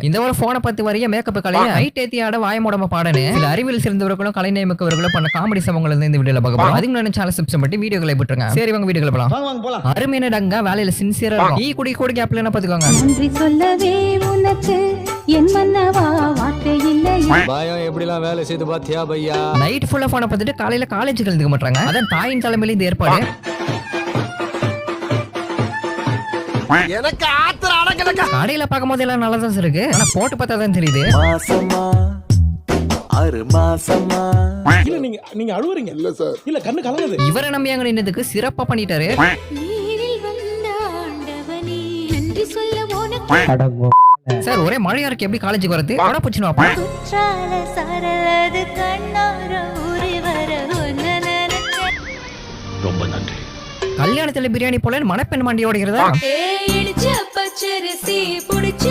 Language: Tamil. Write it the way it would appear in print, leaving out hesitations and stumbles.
இந்த ஒரு போனை பத்தி வரைய மேக்கப் கலைய ஹைட் ஏத்தி ஆட வாய மூடாம பாடனு சில அறிவியல் சிறந்தவர்களும் கலை நேமிக்கவர்களும் பண்ண காமெடி சம்பவங்கள் இந்த வீடியோல பார்க்க போறோம். அதுக்கு நான் சேனல் சப்ஸ்கிரைப் பண்ணி வீடியோக்களை போட்டுருங்க. சரி வாங்க வீடியோக்குள்ள போலாம். அருமையான டங்கா வேலையில சின்சியரா இருக்கும். ஈ குடி கூட கேப்ல என்ன பாத்துக்கோங்க. நன்றி சொல்லவே உனக்கு என் மன்னவா வார்த்தை இல்லை. பயம் எப்படிலாம் வேலை செய்து பாத்தியா பையா? நைட் ஃபுல்லா போனை பார்த்துட்டு காலையில காலேஜுக்கு எழுந்துக்க மாட்டாங்க. அதான் தாயின் தலைமையில இந்த ஏற்பாடு. எனக்கு ஆத்திர அடங்கலக்க. கடையில பார்க்கும்போது எல்லாம் நல்லா தான் இருக்கு. ஆனா போட்டு பார்த்தா தான் தெரியுது. மாசமா ஆறு மாசமா இல்ல நீங்க அழுவுறீங்க. இல்ல சார், இல்ல கண்ணு கலங்குது. இவரை நம்பி அங்க நின்னதுக்கு சிறப்பா பண்ணிட்டாரு. நீரில் வந்த ஆண்டவனே நன்றி சொல்ல உனக்கு. சார் ஒரே மழையா இருக்கு, எப்படி காலேஜுக்கு வரது? வர போச்சுன்னு வாப்பா. குற்றால சரலது கண்ணார ஊறி வர ஒன்னு நினைச்சேன். ரொம்ப நன்றி. கல்யாணத்துல பிரியாணி போல மணப்பெண் மாண்டி ஓடுகிறதா? இடிச்ச பச்சரிசி புடிச்ச